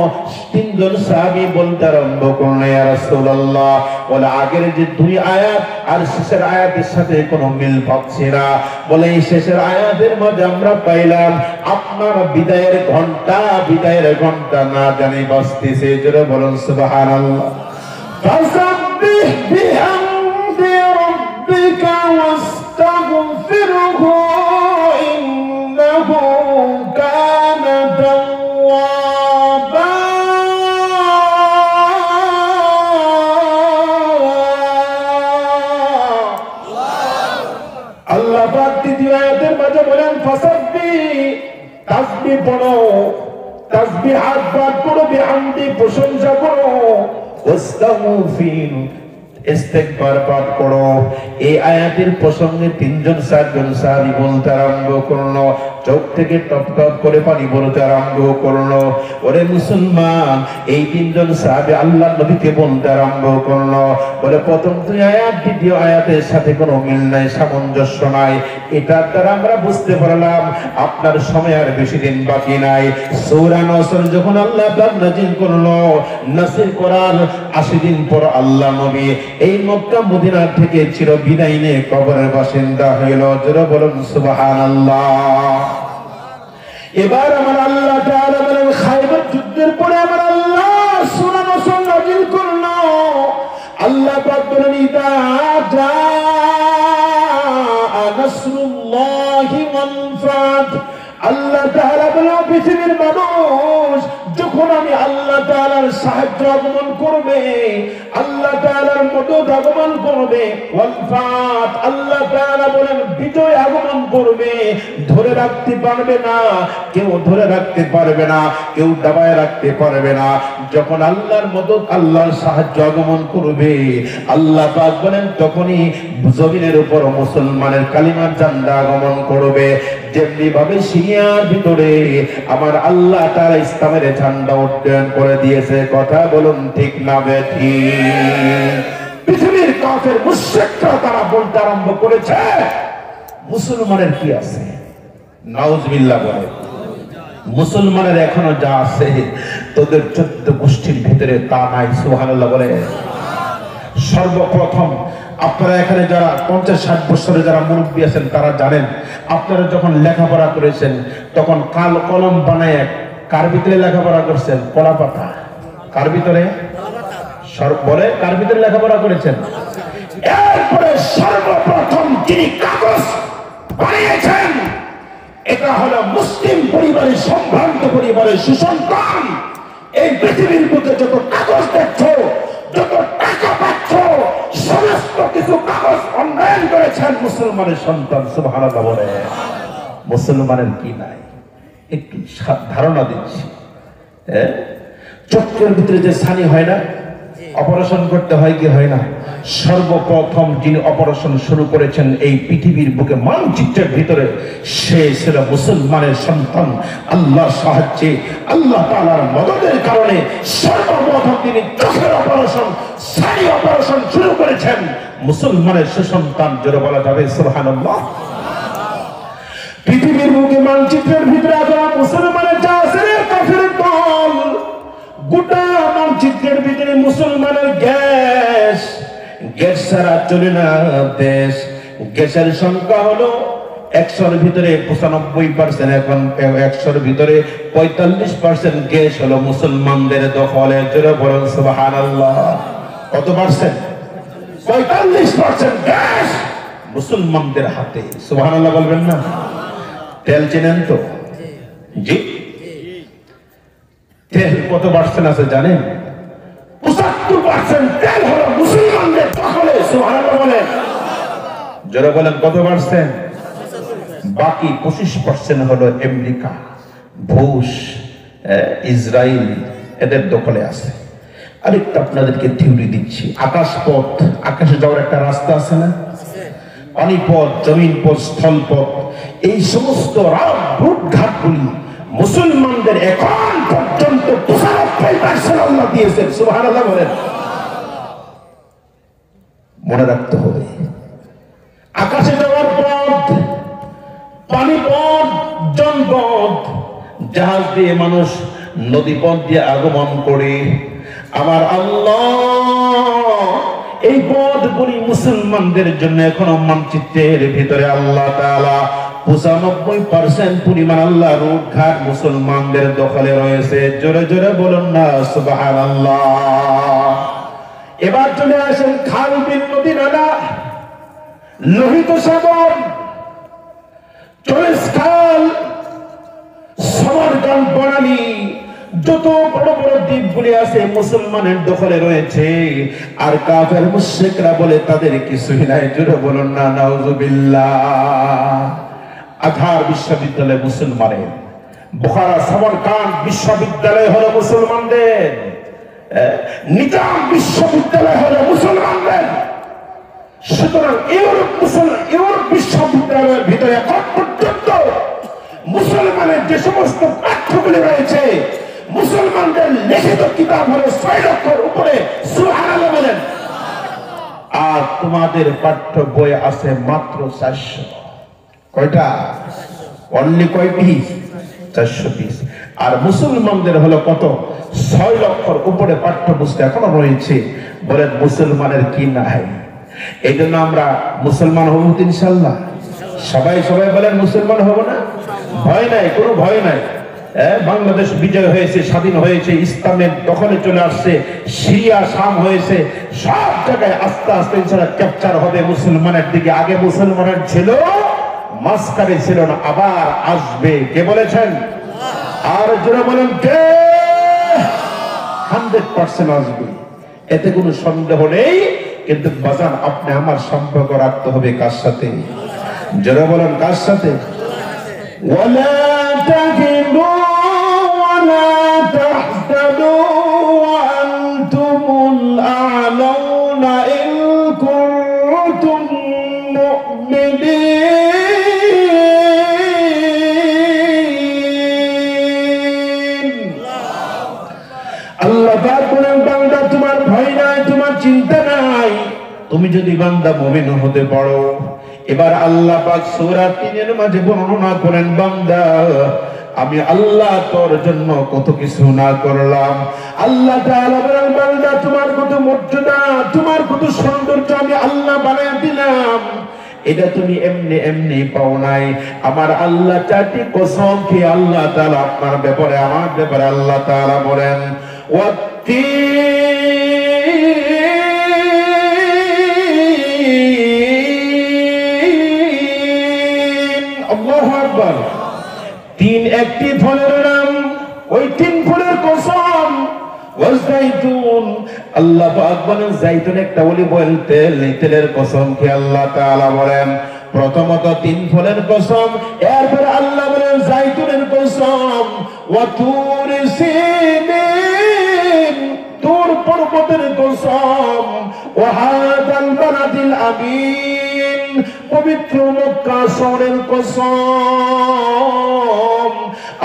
তিনজন সাহাবী বলতে আরম্ভ করলেন, ইয়া রাসূলুল্লাহ, বলে আগের যে দুই আয়াত আর শেষের আয়াতের সাথে কোনো মিল পাচ্ছি না। বলে এই শেষের আয়াতের মধ্যে আমরা পাইলাম আপনার বিদায়ের ঘন্টা না জানি বাজতেছে। জোরে বলুন সুবহানাল্লাহ। ফাসাব্বিহ বিহামদি রাব্বিকা ওয়াস্তাগফিরহু ইন্নাহু কানা তাওয়াবা। আল্লাহ পাক দ্বিতীয় আয়াতের মাঝে বলেন ফাসাব্বিহ, তাসবিহ পড়ো, তাসবিহাত পাঠ করো, বিহামদি প্রশংসা করো, ওয়াস্তাগফির ইস্তিগফার পাঠ করো। এই আয়াতের প্রসঙ্গে তিনজন চারজন সাহাবী বলতে আরম্ভ করলো, চোখ থেকে টপ টপ করে পানি বলতে আরম্ভ করলো, ওরে মুসলমান, এই তিনজন সাহাবী আল্লাহর নবীকে বলতে আরম্ভ করলো, বলে প্রথম দুই আয়াত দ্বিতীয় আয়াতের সাথে কোনো মিল নাই, সামঞ্জস্য নাই। এটার দ্বারা আমরা বুঝতে পারলাম আপনার সময় আর বেশি দিন বাকি নাই। সূরা নসর যখন আল্লাহ পাক নাযিল করলো, নাসিল কোরআন 80 দিন পর আল্লাহ নবী এই মক্কা মদিনা থেকে চির বিদায় নিয়ে কবরের বাসিন্দা হইল। জোরে বলুন সুবহানাল্লাহ। এবার আমার আল্লাহ তাআলা বলেন, খায়বার যুদ্ধের পরে আমার আল্লাহ সূরা নসর নাযিল করলো। আল্লাহ পাক বলেন, ইদা জাআ নাসরুল্লাহি ওয়াল ফাত। আল্লাহ তাআলা বলেন, পৃথিবীর মানুষ, যখন আমি আল্লাহ তাআলার সাহায্য আগমন করবে, আল্লাহ তাআলার মদদ আগমন করবে, ওয়াল ফাত, আল্লাহ তাআলা বলেন বিজয় আগমন করবে, ধরে রাখতে পারবে না কেউ, ধরে রাখতে পারবে না কেউ, দাবায় রাখতে পারবে না। যখন আল্লাহর মদদ, আল্লাহর সাহায্য আগমন করবে, আল্লাহ পাক বলেন তখনই জমিনের উপর মুসলমানের কালিমার ঝান্ডা আগমন করবে। যেমনি ভাবে সিরিয়ার ভিতরে আমার আল্লাহ তাআলা ইসলামের ঝান্ডা উড্ডয়ন করে দিয়েছে। কথা বলুন ঠিক না বেঠিক? পৃথিবীর কাফের মুশরিকরা তারা বলতে আরম্ভ করেছে, মুসলমানের কি আছে? নাউজুবিল্লাহ বলে, মুসলমানের এখনো যা আছে তোদের 14 গোষ্ঠীর ভিতরে তা নাই। সুবহানাল্লাহ বলে। সর্বপ্রথম আপনারা এখানে যারা 50-60 বছরে যারা মুরব্বী আছেন তারা জানেন, আপনারা যখন লেখাপড়া করেছেন তখন কাল কলম বানায় কার ভিতরে লেখাপড়া করছেন? কলা পাতা। কার ভিতরে? বলে কার ভিতরে লেখাপড়া করেছেন? এরপরে সর্বপ্রথম যিনি কাগজ বানিয়েছেন, এটা হলো মুসলিম পরিবারের, সম্ভ্রান্ত পরিবারের সুসন্তান। এই পৃথিবীর বুকে যত কাগজ দেখছো, যত টাকা পাচ্ছ, সমস্ত কিছু কাগজ অন্যায় করেছেন মুসলমানের সন্তান। সুবহানাল্লাহ বলে। মুসলমানের কি নাই একটু ধারণা দিচ্ছি। চোখের ভিতরে যে ছানি হয় না, অপারেশন করতে হয় কি হয় না? সর্বপ্রথম যিনি অপারেশন শুরু করেছেন এই পৃথিবীর বুকে মানচিত্রের ভিতরে, সে ছিল মুসলমানের সন্তান। আল্লাহর সাহায্যে, আল্লাহ তাআলার মদদের কারণে সর্বপ্রথম তিনি চোখের অপারেশন, ছানি অপারেশন শুরু করেছেন মুসলমানের সুসন্তান। জোরে বলা যাবে সুবহানাল্লাহ। পৃথিবীর বুকে মানচিত্রের ভিতরে আপনারা মুসলমানের যা আছে কাফের দল, গোটা মানচিত্রের ভিতরে মুসলমানের গ্যাস ছাড়া চলে না দেশ। গ্যাসের সংখ্যা হলো 100-র ভিতরে 95%, এখন 100-র ভিতরে 45% গ্যাস হলো মুসলমানদের দখলে। জোরে বলুন সুবহানাল্লাহ। কত পার্সেন্ট? 45% গ্যাস মুসলমানদের হাতে। সুবহানাল্লাহ বলবেন না? তেল চেনেন তো? জি। তেল কত পার্সেন্ট আছে জানেন? 75% তেল হলো মুসলমানদের দখলে। সুবহানাল্লাহ বলেন। যারা বলেন কত পার্সেন্ট? বাকি 25% হলো আমেরিকা, রুশ, ইসরায়েল, এদের দখলে আছে। আরেকটা আপনাদেরকে থিওরি দিচ্ছি। আকাশপথ, আকাশে যাওয়ার একটা রাস্তা আছে না? পানিপথ, জমিন পথ, স্থল পথ, এই সমস্ত রুট ঘাটগুলি মুসলমানদের এখন পর্যন্ত 95% আল্লাহ দিয়েছেন। সুবহানাল্লাহ বলেন। মনে রাখতে হবে, আকাশে যাওয়ার পথ জাহাজ দিয়ে মানুষ নদী পথ দিয়ে আগমন করে। আমার আল্লাহ এই পথগুলি মুসলমানদের জন্য এখনো মানচিত্রের ভিতরে আল্লাহ তাআলা 95% পরিমাণ আল্লাহ রুট ঘাট মুসলমানদের দখলে রয়েছে। জোরে জোরে বলুন না সুবহানাল্লাহ। এবার চলে আসেন খাল বিল নদী নালা, লোহিত সাগর, চল্লিশ খাল, সমরকন্দ বনানী, যত বড় বড় দ্বীপগুলি আছে মুসলমানের দখলে রয়েছে। আর কাফের মুশরিকরা বলে তাদের কিছুই নাই। জোরে বলুন না নাউজুবিল্লাহ। আজহার বিশ্ববিদ্যালয় মুসলমানের, বুখারা সমরকন্দ বিশ্ববিদ্যালয় হলো মুসলমানদের, নিজাম বিশ্ববিদ্যালয় হলো মুসলমানদের। সুতরাং ইউরোপ বিশ্ববিদ্যালয়ের ভিতরে এখন পর্যন্ত মুসলমানের যে সমস্ত পাঠ্যগুলি রয়েছে, মুসলমানদের লিখিত কিতাব হলো 6 লক্ষের উপরে। সুবহানাল্লাহ বলেন। আর তোমাদের পাঠ্য বই আছে মাত্র 400। কয়টা? অনলি কয় পিস? 400 পিস। আর মুসলমানদের হলো কত? 6 লক্ষের উপরে পাঠ্যপুস্তক এখনো রয়েছে। বলেন মুসলমানের কি নাই? এই জন্য আমরা মুসলমান হব ইনশাআল্লাহ। সবাই সবাই বলেন মুসলমান হব না? ভয় নাই, কোনো ভয় নাই। বাংলাদেশ বিজয় হয়েছে, স্বাধীন হয়েছে, ইসলামের দখলে চলে আসছে, সিরিয়া শাম হয়েছে, সব জায়গায় আস্তে আস্তে ইনশাআল্লাহ ক্যাপচার হবে মুসলমানের দিকে। আগে মুসলমানের ছিল, মাঝখানে ছিল না, আবার আসবে। কে বলেছেন? আর যারা বলেন কে? 100% আসবে, এতে কোনো সন্দেহ নেই। কিন্তু বাজান আপনি আমার সম্পর্ক রাখতে হবে কার সাথে? যারা বলেন কার সাথে? ওয়ালা তাহিনু ওয়ালা তাহজানু ওয়া আনতুমুল আ'লাউনা ইন কুনতুম মুমিনিন। আল্লাহ পাক বলেন বান্দা তোমার ভয় নাই, তোমার চিন্তা নাই, তুমি যদি বান্দা মুমিন হতে পারো। এবার আল্লাহ পাক সূরা 3 এর মাঝে বর্ণনা করেন, বান্দা আমি আল্লাহ তোর জন্য কত কিছু না করলাম। আল্লাহ তাআলা বলেন বান্দা তোমার কত মর্যাদা, তোমার কত সৌন্দর্য আমি আল্লাহ বানিয়ে দিলাম। এটা তুমি এমনি এমনি পাও নাই। আমার আল্লাহ 4টি কসম খেয়ে আল্লাহ তাআলা আপনার ব্যাপারে, আমার ব্যাপারে আল্লাহ তাআলা বলেন আল্লাহু আকবার। 3 একটি ফলের নাম, ওই 3 ফলের কসম। ওয়াজাইতুন, আল্লাহ পাক বলেন জাইতুন একটা অলিভ অয়েল তেল, এই তেলের কসম খেয়ে আল্লাহ তাআলা বলেন প্রথমত 3 ফলের কসম। এরপর আল্লাহ বলেন জাইতুনের কসম। ওয়া তুর সিনিন, তুর পর্বতের কসম। ওয়া হাদাল বালাদিল আমিন, পবিত্র মক্কা শহরের কসম।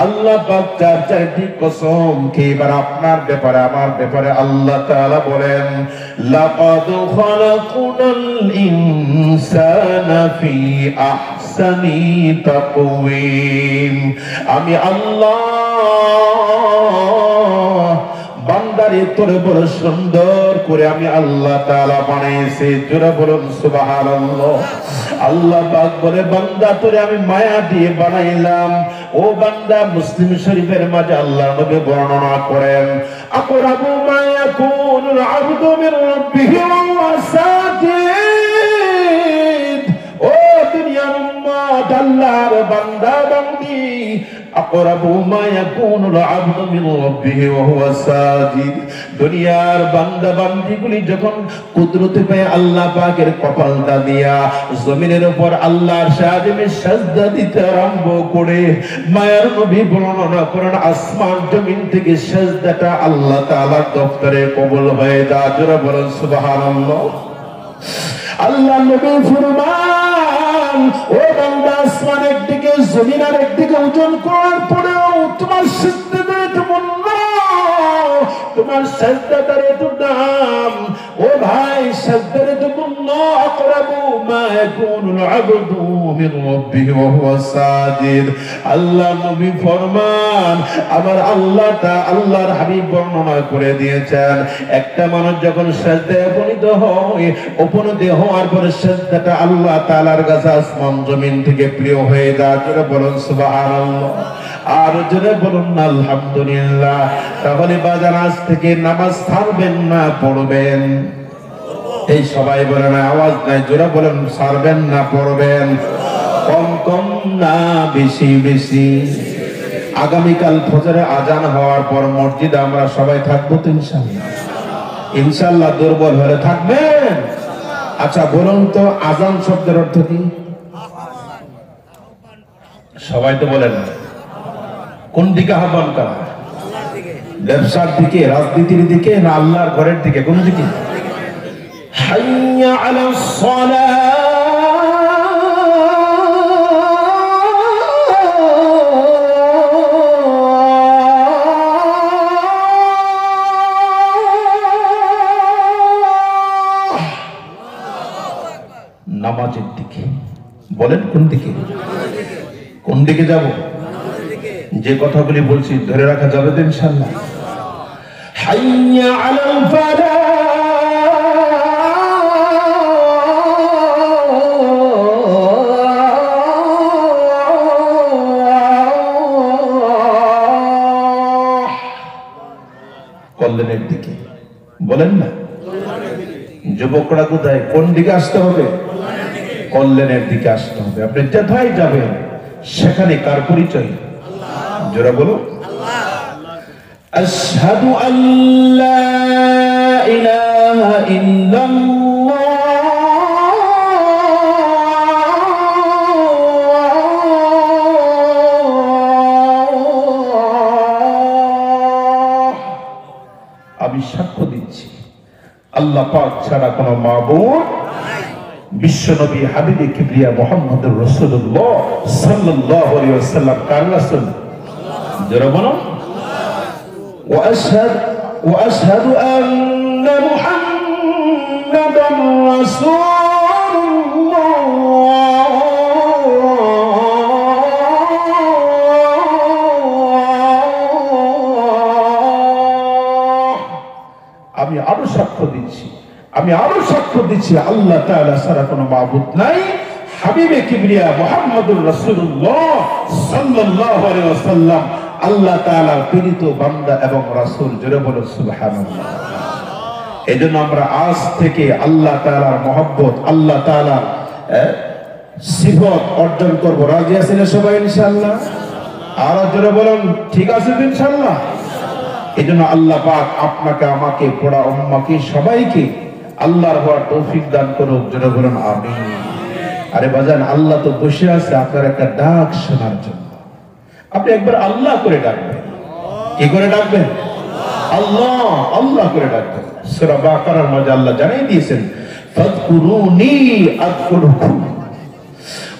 আল্লাহ পাক 4টি কসম খেয়ে এবার আপনার ব্যাপারে, আমার ব্যাপারে আল্লাহ তাআলা বলেন লাকাদ খালাকুনাল ইনসানা ফি আহসানি তাকওয়িম। আমি আল্লাহ বান্দারে তোরে বড় সুন্দর করে আমি আল্লাহ তাআলা বানিয়েছি। জোরে বলুন সুবহানাল্লাহ। আল্লাহ পাক বলে বান্দা তোরে আমি মায়া দিয়ে বানাইলাম। ও বান্দা, মুসলিম শরীফের মাঝে আল্লাহ নবী বর্ণনা করেন আকরাবু মা ইয়াকুনুল আবদু মির রাব্বিহি ওয়া হুয়া সাজিদ। ও দুনিয়ার উম্মত, আল্লাহর বান্দা বান্দি, আকরাবু মা ইয়াকুনুল আবদু মির রাব্বিহি ওয়া হুয়া সাজিদ। দুনিয়ার বান্দা বান্দিগুলি যখন কুদরতে পেয়ে আল্লাহ পাকের কপালটা দিয়া জমিনের উপর আল্লাহর সাজমে সাজদা দিতে আরম্ভ করে, মায়ার নবী বর্ণনা করেন আসমান জমিন থেকে সাজদাটা আল্লাহ তাআলার দপ্তরে কবুল হয়ে যায়। জোরে বলেন সুবহানাল্লাহ। আল্লাহ নবী ফরমান ও বান্দা, আসমান একদিকে জমিন আর একদিকে ওজন করার পরেও তোমার সিজদাটা এত মূল্য, তোমার সাজদাটার এত দাম। ও ভাই সাজদার দুকুল্লাহ আকরাবু মা ইয়াকুনুল আবদু মিন রাব্বিহি ওয়া হুয়া সাজিদ। আল্লাহ নবী ফরমান, আমার আল্লাহর হাবিব বর্ণনা করে দিয়েছেন, একটা মানুষ যখন সাজদায় উপনীত হওয়ার পরে সাজদাটা আল্লাহ তাআলার কাছে আসমান জমিন থেকে প্রিয় হয়ে যায়। জোরে বলুন সুবহানাল্লাহ, আর জোরে বলুন আলহামদুলিল্লাহ। তাহলে বাজার আজ থেকে নামাজ ছাড়বেন না পড়বেন? এই সবাই বলেন, আওয়াজ নাই, জোরে বলেন, ছাড়বেন না পড়বেন? কম কম না বেশি বেশি? আগামীকাল ফজরে আজান হওয়ার পর মসজিদে আমরা সবাই থাকবো তো ইনশাআল্লাহ? ইনশাআল্লাহ। দুর্বল হলে থাকবেন? আচ্ছা বলুন তো, আজান শব্দের অর্থ কি? সবাই তো বলেন, কোন দিকে আহ্বান করা? ব্যবসার দিকে, রাজনীতির দিকে, না আল্লাহর ঘরের দিকে? কোন দিকে? হাইয়া আলাস সালাহ, নামাজের দিকে। বলেন কোন দিকে? কোন দিকে যাব? যে কথাগুলি বলছি ধরে রাখা যাবে তো ইনশাআল্লাহ? হাইয়া আলাল ফালাহ, কল্যাণের দিকে। বলেন না, যুবকরা কোথায়, কোন দিকে আসতে হবে? কল্যাণের দিকে আসতে হবে। আপনি যেথায় যাবেন সেখানে কার পরিচয়? জোরে বলো, আশহাদু আল্লা ইলাহা ইল্লাল্লাহ আমি সাক্ষ্য দিচ্ছি আল্লাহ পাক ছাড়া কোনো মাবুদ, বিশ্বনবী হাবিবে কিবরিয়া মুহাম্মদুর রাসূলুল্লাহ সাল্লাল্লাহু আলাইহি ওয়াসাল্লাম কার রাসূল? যারা বলো, ওয়া আশহাদু আন্না মুহাম্মাদার রাসূলুল্লাহ। আমি আরো সাক্ষ্য দিচ্ছি, আল্লাহ তাআলা ছাড়া কোনো মাবুদ নাই, হাবিবে কিবরিয়া মুহাম্মদুর রাসূলুল্লাহ সাল্লাল্লাহু আলাইহি ওয়াসাল্লাম আল্লাহ তাআলার প্রেরিত বান্দা এবং রাসূল। জোরে বলো সুবহানাল্লাহ। এজন্য আমরা আজ থেকে আল্লাহ তাআলার মহব্বত, আল্লাহ তাআলার সিফত অর্জন করব। রাজি আছেন সবাই ইনশাআল্লাহ? আর জোরে বলুন, ঠিক আছে ইনশাআল্লাহ? এজন্য আল্লাহ পাক আপনাকে, আমাকে, পোড়া উম্মাকে, সবাইকে আল্লাহর হওয়ার তৌফিক দান করুক। জোরে বলুন আমিন। আরে বাজান, আল্লাহ তো বসে আছে আপনার একটা ডাক শোনার জন্য। আপনি একবার আল্লাহ করে ডাকবেন। কি করে ডাকবেন? আল্লাহ, আল্লাহ করে ডাকবেন। সূরা বাকারার মধ্যে আল্লাহ জানিয়ে দিয়েছেন, ফাযকুরুনি আযকুরকুম।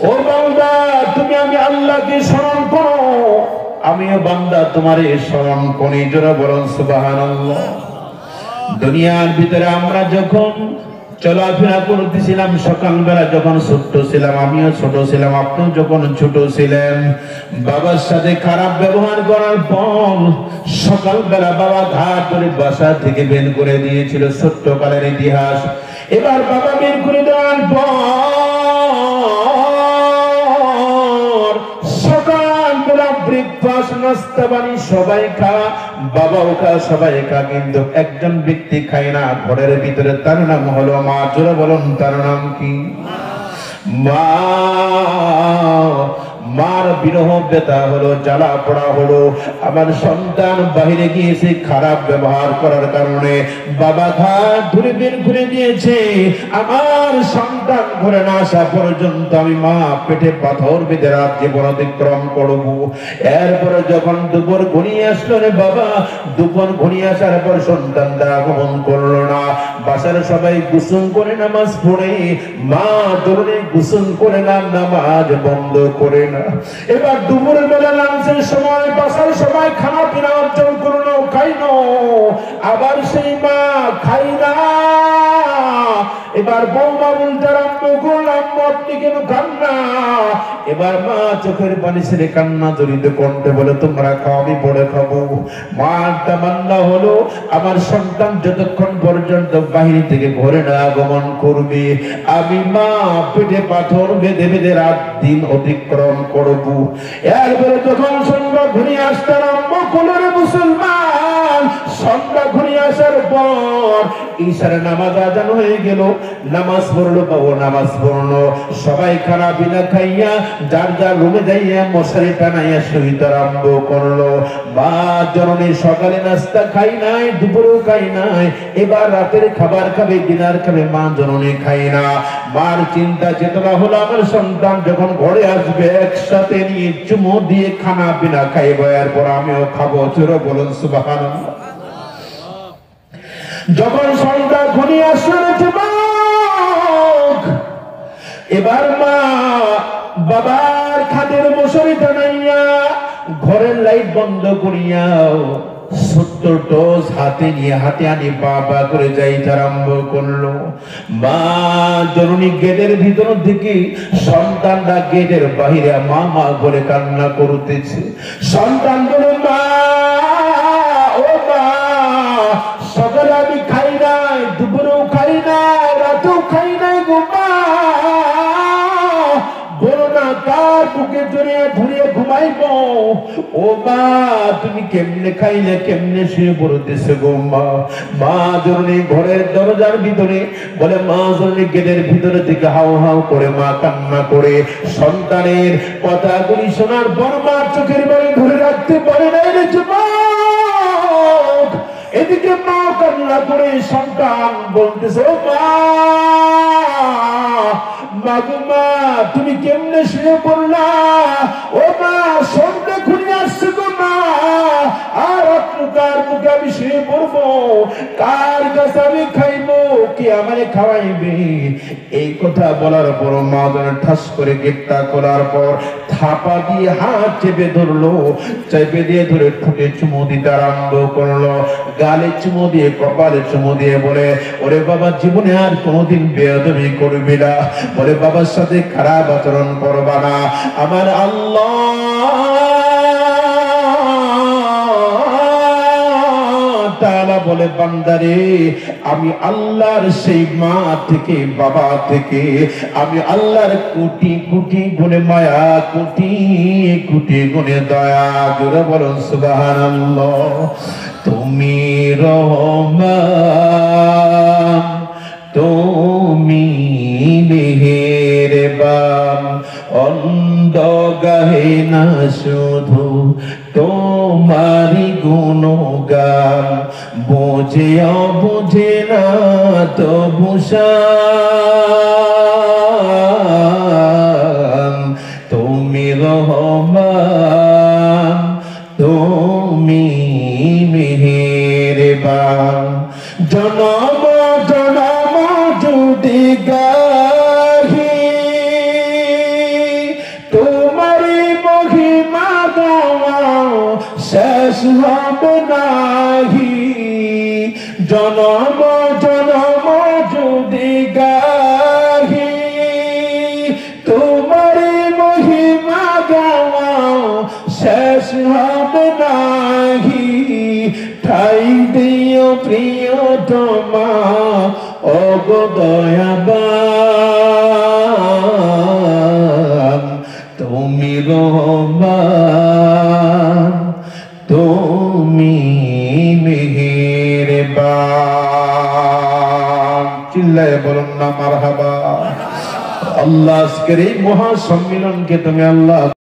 ও বান্দা, তুমি আমি আল্লাহকে স্মরণ করো, আমিও বান্দা তোমারে স্মরণ করি। জোরে বলুন সুবহানাল্লাহ। দুনিয়ার ভিতরে আমরা যখন চলাফেরা করতেছিলাম, সকালবেলা যখন ছোট ছিলাম, আমিও ছোট ছিলাম, আপনিও যখন ছোট ছিলেন, বাবার সাথে খারাপ ব্যবহার করার পর সকালবেলা বাবা ঘাট করে বাসা থেকে বের করে দিয়েছিল। ছোট্টকালের ইতিহাস। এবার বাবা বের করে দেওয়ার পর সকালবেলা ব্রেকফাস্ট, নাস্তা পানি সবাই খাওয়া, বাবাও খা, সবাই খা, কিন্তু একজন ব্যক্তি খায় না ঘরের ভিতরে, তার নাম হলো মা। জোরে বলুন, তার নাম কি? মা। মার বিরহ ব্যথা হলো, জ্বালা পড়া হলো। আমার সন্তান বাহিরে গিয়েছে খারাপ ব্যবহার করার কারণে, বাবা ঘাট ধরে বের করে দিয়েছে। আমার সন্তান ঘরে না আসা পর্যন্ত আমি মা পেটে পাথর বেঁধে রাত জীবন অতিক্রম করব। এরপরে যখন দুপুর ঘনিয়ে আসলো রে বাবা, দুপুর ঘনিয়ে আসার পর সন্তানটা আগমন করলো না। বাসার সবাই গোসল করে নামাজ পড়ে, মা দৌড়ে গোসল করে না, নামাজ বন্ধ করে না। এবার দুপুরের বেলা লাঞ্চের সময় বাসার সবাই খানা পিনা অর্জন করলো, খাইলো, আবার সেই মা খাই না। এবার বৌমা বলতে আরম্ভ করলাম, আপনি কেন কান্না? এবার মা চোখের পানি ছেড়ে কান্না জড়িত কণ্ঠে বলে, তোমরা খাও, আমি পরে খাবো। মার তামান্না হলো আমার সন্তান যতক্ষণ পর্যন্ত বাহিনী থেকে ঘরে না আগমন করবে, আমি মা পেটে পাথর বেঁধে বেঁধে রাত দিন অতিক্রম করব। এরপরে যখন সন্ধ্যা ঘুরিয়ে আসতে আরম্ভ করলো রে মুসলমান, সন্ধ্যা ঘুরিয়ে আসার পর ঈশার নামাজ আজান হয়ে গেল। নামাজ পড়লো বাবু, নামাজ পড়লো, সবাই খানা পিনা খাইয়া যার যার রুমে যাইয়া মশারি টানাইয়া শুইতে আরম্ভ করলো। মা জননী সকালে নাস্তা খাই নাই, দুপুরেও খাই নাই, এবার রাতের খাবার খাবে, ডিনার খাবে, মা জননী খাই না। মার চিন্তা চেতনা হলো আমার সন্তান যখন ঘরে আসবে একসাথে নিয়ে চুমো দিয়ে খানা পিনা খাইব, এরপর আমিও খাবো। চোর বলুন সুবহানাল্লাহ। যখন সন্ধ্যা ঘনিয়ে আসলো যুবক, এবার মা বাবার খাটের মশারি টানাইয়া ঘরের লাইট বন্ধ করিয়া 70 ডোজ হাতে নিয়ে হাতে আনি বাবা করে যাইতে আরম্ভ করলো। মা জননী গেটের ভিতর থেকে সন্তানরা গেটের বাহিরে মা মা করে কান্না করতেছে। সন্তান বলে, মা ও মা, সকালে আমি খাই নাই, দুপুরেও খাই নাই, রাতেও খাই নাই গো মা, বলো না কার বুকে জড়িয়ে ধরিয়ে ঘুমাইব? ও মা, তুমি কেমনে খাইলে, কেমনে শুয়ে পড়তেছে গো মা? মা জননী ঘরের দরজার ভিতরে বলে, মা জননী গেটের ভিতরে থেকে হাউ হাউ করে মা কান্না করে। সন্তানের কথাগুলি শোনার পর মা চোখের বাড়ি ধরে রাখতে পারে না রে যুবক। এদিকে মা কান্না করে, সন্তান বলতেছে, ও মা, মাগো মা, তুমি কেমনে শুয়ে পড়লা? ও মা, সন্ধ্যা ঘুরিয়ে আসছে গো মা, আর আপনি কার মুখে আমি শুয়ে পড়বো? কার কাছে আমি খাইবো? কি আমারে খাওয়াইবে? এই কথা বলার পর মা যেন ঠাস করে গেটটা খোলার পর থাপা দিয়ে হাত চেপে ধরলো, চেপে দিয়ে ধরে ঠোঁটে চুমু দিতে আরম্ভ করলো, গালে চুমু দিয়ে, কপালে চুমু দিয়ে বলে, ওরে বাবা, জীবনে আর কোনোদিন বেয়াদবি করবি না, বলে বাবার সাথে খারাপ আচরণ করবা না। আমার আল্লাহ তাআলা বলে, বান্দারে, আমি আল্লাহর সেই মা থেকে, বাবা থেকে আমি আল্লাহর কোটি কোটি গুণে মায়া, কোটি কোটি গুণে দয়া। জোরে বলুন সুবহানাল্লাহ। তুমি রহমান, তুমি মেহেরবান, অন্ধ গাহে না শুধু তোমারি গুণগান, বোঝে অবুঝে না তবু শান। তুমি রহমান, তুমি মেহেরবান, জনম জনম যদি গাহি তোমারি মহিমা গাওয়া শেষ হবে নাহি। জনম জনম যদি গাহি তোমারি মহিমা গাওয়া শেষ হবে নাহি। ঠাই দিও প্রিয়তমা ওগো দয়াবান, তুমি রহমান, তুমি মেহেরবান। চিল্লায়ে বলুন না মারহাবা। আল্লাহ আজকের এই মহা সম্মিলনকে তুমি আল্লাহ